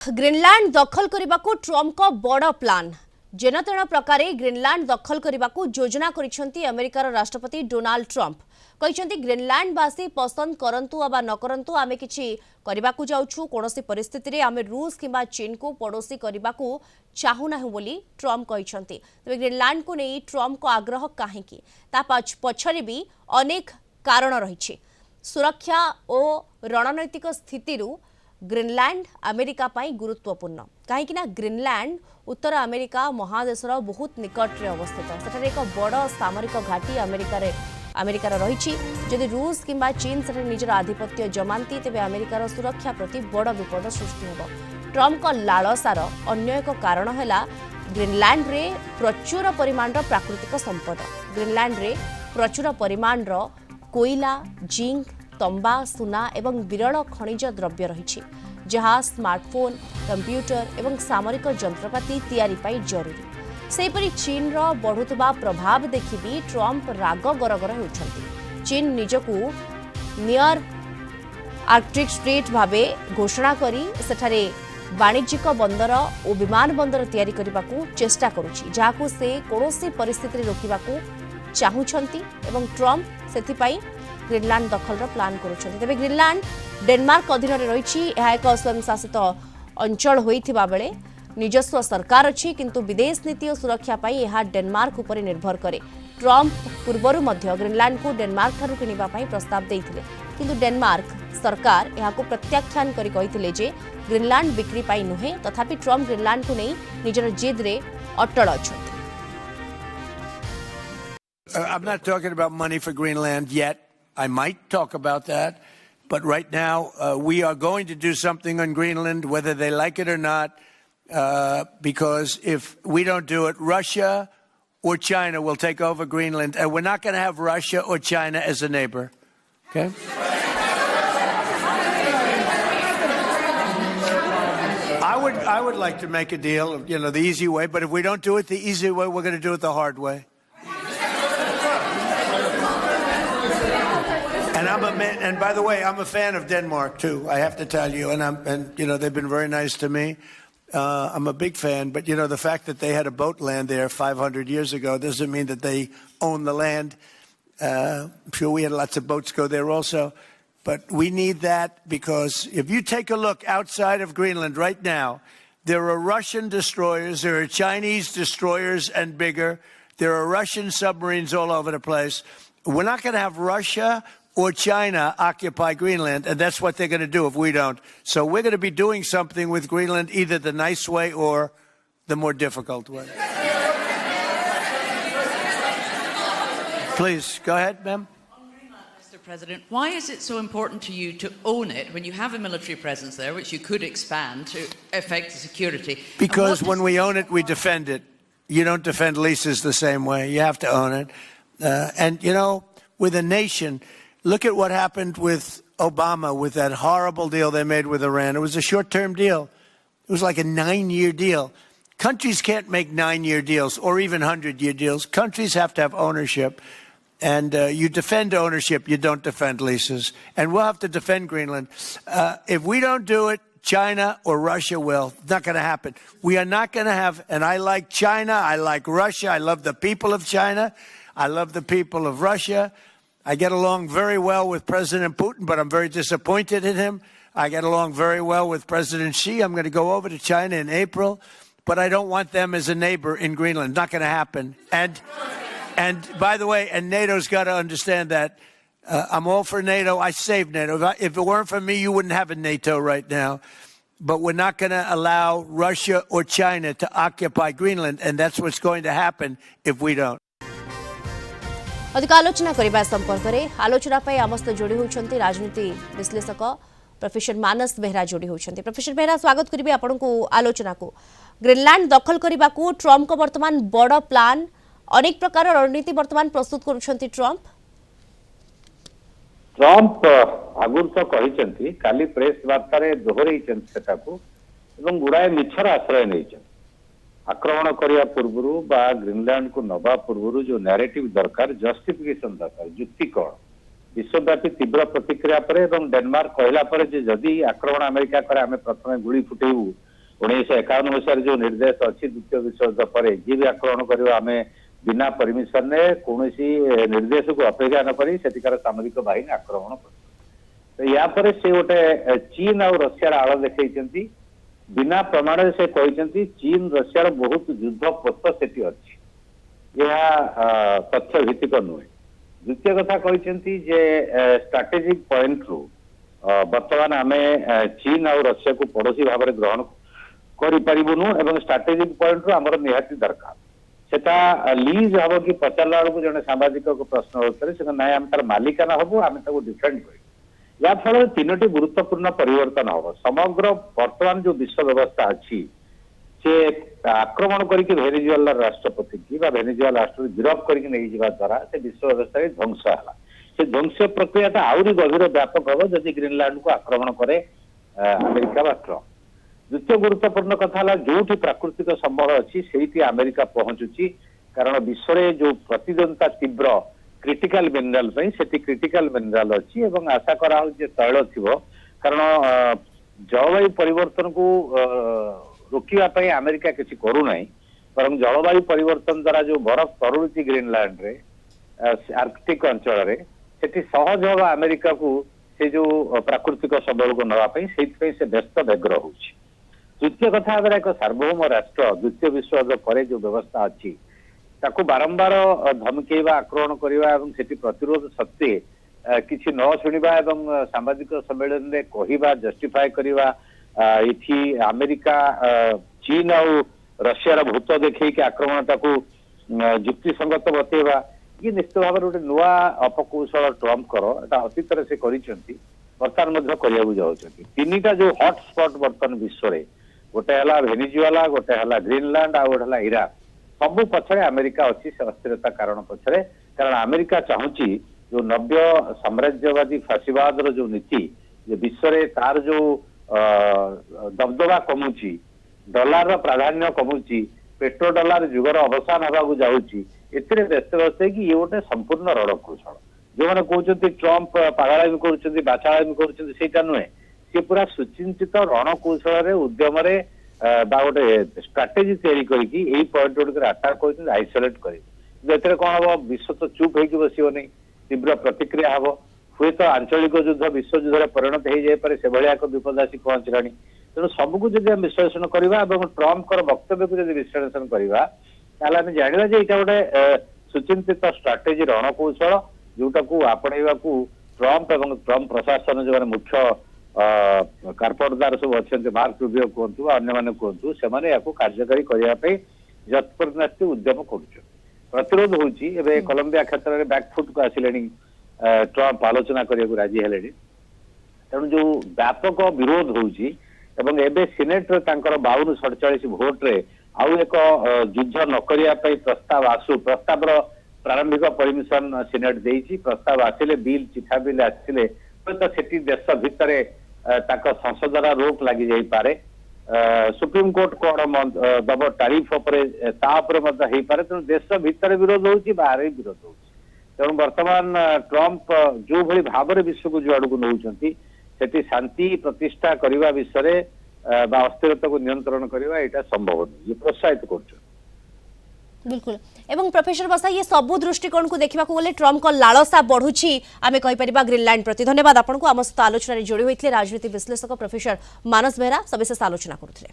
Greenland दखल करने को ट्रम्प को बड़ प्लान जेनतेन प्रकार ग्रीनलैंड दखल करने को योजना करिसेंती अमेरिकार राष्ट्रपति डोनाल्ड ट्रम्प कहते ग्रीनलैंडवासी पसंद करंतु अबा न करंतु आमे किछि करबाकू जाउछु कोनोसी परिस्थिति रे आमे रूस किंबा चीन को पड़ोसी करबाकू चाहू नाही बोली ट्रम्प कहते तबे ग्रीनलैंड को नहीं ट्रम्प को आग्रह काहेकि ता पछरे भी अनेक कारण रहिछि सुरक्षा और रणनैतिक स्थिति ग्रीनलैंड अमेरिका पाई गुरुत्वपूर्ण कहीं ग्रीनलैंड उत्तर अमेरिका महादेशर बहुत निकट में अवस्थित सेठारे एक बड़ सामरिक घाटी अमेरिकार रही जदि रूस किंबा चीन से निजर आधिपत्य जमाती तेज अमेरिकार सुरक्षा प्रति बड़ विपद सृष्टि हो ट्रम्प का लालसार अन्य एक कारण है ग्रीनलैंड रे प्रचुर परिमाण प्राकृतिक संपद ग्रीनलैंड रे प्रचुर परिमाण कोयला जिंक तंबा सुना एवं विरल खनिज द्रव्य रही जहाँ स्मार्टफोन कंप्यूटर एवं सामरिक जंत्रपाति तैयारी पाई जरूरी सेपरी चीन रो बढ़ुतबा प्रभाव देखि भी ट्रम्प राग गरगर होउछंती चीन निजकू नियर आर्कटिक स्ट्रेट भावे घोषणा करी सेठारे वाणिज्यिक बंदर और विमान बंदर तैयारी करने चेष्टा करुछि जाहाकू से कोनोसी परिस्थिति रे रोकिबाकू चाहुछंती एवं ट्रम्प सेथिपाई ग्रीनलैंड दखल प्लान करुछंती तेबे ग्रीनलैंड डेनमार्क अधीन रही एक स्वयं शासित अंचल होइथिबा बेले निजस्व सरकार अच्छी किंतु विदेश नीति और सुरक्षा पाई यह डेनमार्क उपर निर्भर करे ट्रम्प पूर्वरु मध्य ग्रीनलैंड को डेनमार्क ठारू किनिबा पाई प्रस्ताव देइथिले किंतु डेनमार्क सरकार यहाको प्रत्याख्यान करी कहिथिले जे ग्रीनलैंड बिक्री पाई नुहे तथापि ट्रम्प ग्रीनलैंड को नहीं निजर जिद रे अटल अछंती I'm not talking about money for Greenland yet. I might talk about that. But right now, we are going to do something on Greenland, whether they like it or not, because if we don't do it, Russia or China will take over Greenland, and we're not going to have Russia or China as a neighbor. Okay? I would like to make a deal, the easy way, but if we don't do it the easy way, we're going to do it the hard way. And by the way, I'm a fan of Denmark too. I have to tell you, and they've been very nice to me. I'm a big fan, but the fact that they had a boat land there 500 years ago doesn't mean that they own the land. I'm sure we had lots of boats go there also, but we need that because if you take a look outside of Greenland right now, there are Russian destroyers, there are Chinese destroyers and bigger, there are Russian submarines all over the place. We're not going to have Russia or China occupy Greenland, and that's what they're going to do if we don't. So we're going to be doing something with Greenland, either the nice way or the more difficult way. Please, go ahead, ma'am. Mr. President, why is it so important to you to own it when you have a military presence there, which you could expand to affect security? Because when we own it, we defend it. You don't defend leases the same way. You have to own it. And, with a nation, look at what happened with Obama, with that horrible deal they made with Iran. It was a short-term deal. It was like a 9-year deal. Countries can't make 9-year deals or even 100-year deals. Countries have to have ownership. And you defend ownership, you don't defend leases. And we'll have to defend Greenland. If we don't do it, China or Russia will. It's not going to happen. We are not going to have, and I like China, I like Russia, I love the people of China, I love the people of Russia. I get along very well with President Putin, but I'm very disappointed in him. I get along very well with President Xi. I'm going to go over to China in April, but I don't want them as a neighbor in Greenland. Not going to happen. And by the way, and NATO's got to understand that. I'm all for NATO. I saved NATO. If it weren't for me, you wouldn't have a NATO right now. But we're not going to allow Russia or China to occupy Greenland, and that's what's going to happen if we don't. अधिक आलोचना करने संपर्क में आलोचना आम सहित जोड़ी होती राजनीति विश्लेषक प्रोफेसर मानस बेहरा जोड़ी होती प्रोफेसर बेहरा स्वागत करेंगे आपण को आलोचना को ग्रीनलैंड दखल करने को ट्रम्प को वर्तमान बड़ प्लान अनेक प्रकार रणनीति वर्तमान प्रस्तुत करुछंती ट्रम्प आगुर तो कहते काली प्रेस वार्ता दोहरई गुड़ाए मिछर आश्रय नहीं आक्रमण करने पूर्व ग्रीनलैंड को नवा पूर्व जो नैरेटिव दरकार जस्टिफिकेशन दरकार जुक्ति कौन विश्वव्यापी तीव्र प्रतिक्रिया पर डेनमार्क कहला जदि आक्रमण अमेरिका करे आम प्रथम गुड़ी फुटेबू 1951 मसीह जो निर्देश अच्छी द्वितीय विश्वयुद्ध पर जी भी आक्रमण कर आम बिना परमिशन ने कौन निर्देश को अपेक्षा न करी सेठिकार सामरिक बाहिनी आक्रमण कर तो या पर से गोटे चीन और रशियार आड़ देखते बिना प्रमाण से कहते चीन रशियार बहुत युद्ध पोत सेठी अच्छी यह तथ्य भित्तिक नुहे द्वितीय कथा कहते स्ट्राटेजिक पॉइंट रू बर्तमान आम चीन और रशिया को पड़ोशी भाव में ग्रहण करूँ एवं स्ट्राटेजिक पॉइंट रू आमर निहाती दरकार सेटा लीज हम कि पचारा बेलू जड़े सामाजिक प्रश्न उत्तर से ना आम तार मालिकाना हबू आम डिफेंड कर या फल तीनो गुरुत्वपूर्ण परिवर्तन हम समग्र वर्तमान जो विश्व व्यवस्था अच्छी से आक्रमण करके भेनेजुएला राष्ट्रपति की भेनेजुएला राष्ट्र गिरफ करके द्वारा से विश्व व्यवस्था ध्वंस है से ध्वंस प्रक्रिया आहरी गभीर व्यापक हम जदि ग्रीनलैंड को आक्रमण करे अमेरिका बा ट्रम्प द्वितीय गुरुत्वपूर्ण कथा जो प्राकृतिक संबल अच्छी से अमेरिका पहुंचुची कारण विश्व में जो प्रतिद्वंदिता तीव्र क्रिटिकल मिनराल से क्रिटिकल मिनराल अच्छी आशा करा तैल थी कारण जलवायु परिवर्तन को रोकवाई अमेरिका किसी करूना बर जलवायु परिवर्तन द्वारा जो बरफ तरुड़ी ग्रीनलैंड रे आर्कटिक अंचल से सहज हम अमेरिका को से जो प्राकृतिक संबल को नापी से व्यस्त व्यग्र हो द्वितीय कथा अगर एक सार्वभौम राष्ट्र द्वितीय विश्वयुद्ध पर जो व्यवस्था अच्छी ताकू बारंबार धमकेवा आक्रमण करवा प्रतिरोध सत्वे किसी न शुणा एवं सामाजिक सम्मेलन में कहवा जस्टिफाए करवा इथि अमेरिका चीन और रशियार भूत देखिए आक्रमण टाकू युक्तिसंगत बतेवा ये निश्चित भाव गोटे नुआ अपकौशल ट्रम्प कर अतीत से बर्तमान करने तीन टा जो हॉटस्पॉट बर्तमान विश्व में गोटे है भेनेजुएला गोटे है ग्रीनलैंड आ गोटे है इराक सबू पछरे अमेरिका अच्छी से अस्थिरता कारण पछरे कारण अमेरिका चाहूँगी जो नव्य साम्राज्यवादी फाशीवाद जो नीति विश्व में तार जो दबदबा कमुची डॉलर प्राधान्य कमुची पेट्रो डॉलर जुगर अवसान होगा जाऊँगी एथिरे व्यस्त व्यस्त कि ये गोटे संपूर्ण रणकौशल जो मैंने कहते ट्रम्प पागलामी कर बाचालामी कर नुहे सी पूरा सुचिंतित रणकौशल उद्यम गोटे स्ट्राटेजी तैयारी करके पॉइंट गुड़िक आटाक कर आइसोलेट कर कौन हम विश्व तो चुप हो बसनी तीव्र प्रतिक्रिया हम हुए तो आंचलिक युद्ध विश्व युद्ध परिणत हो जापे से भाया एक विपद आसी पहुंचला तेणु सबको जब विश्लेषण करवा ट्रम्प वक्तव्य को जब विश्लेषण करवा आम जाना यहाँ गोटे सुचिंतित स्ट्राटेजी रणकौशल जोटा को आपणा ट्रम्प एवं ट्रम्प प्रशासन जो मुख्य कार्पटदार सब अच्छा मार्क रूबियो कहतु अन्य कहतु से कार्यकारी करने जत्परनास्ती उद्यम कर प्रतिरोध होती कोलंबिया क्षेत्र में बैकफुट को आसिले ट्रम्प आलोचना करने को राजी हेले तेणु जो व्यापक विरोध होती सीनेट 52-47 भोट रे आउ एक युद्ध न करने प्रस्ताव आसु प्रस्ताव प्रारंभिक परमिशन सीनेट देती प्रस्ताव आसिले बिल चिठा बिल आसिले तो सेठी देश भितर संसदर रोक लगी जाई पारे सुप्रीम कोर्ट कौन दब टारिफ पारे तेणु देश भितर विरोध होची बाहर विरोध होची तेणु वर्तमान ट्रम्प जो भली भाव विश्व को जो आड़ को नौकरी सेठी शांति प्रतिष्ठा करने विषय में अस्थिरता को नियंत्रण करवा यहाँ संभव नहीं ये प्रोत्साहित कर बिल्कुल एवं प्रोफेसर बसा ये सबु दृष्टिकोण को देखा गले ट्रम्प को लालसा बढ़ुची आम कहीपर ग्रीनलैंड प्रति धन्यवाद आपको आम सहित आलोचना जोड़ी होते राजनीति विश्लेषक प्रोफेसर मानस बेहरा सविशेष आलोचना करुले।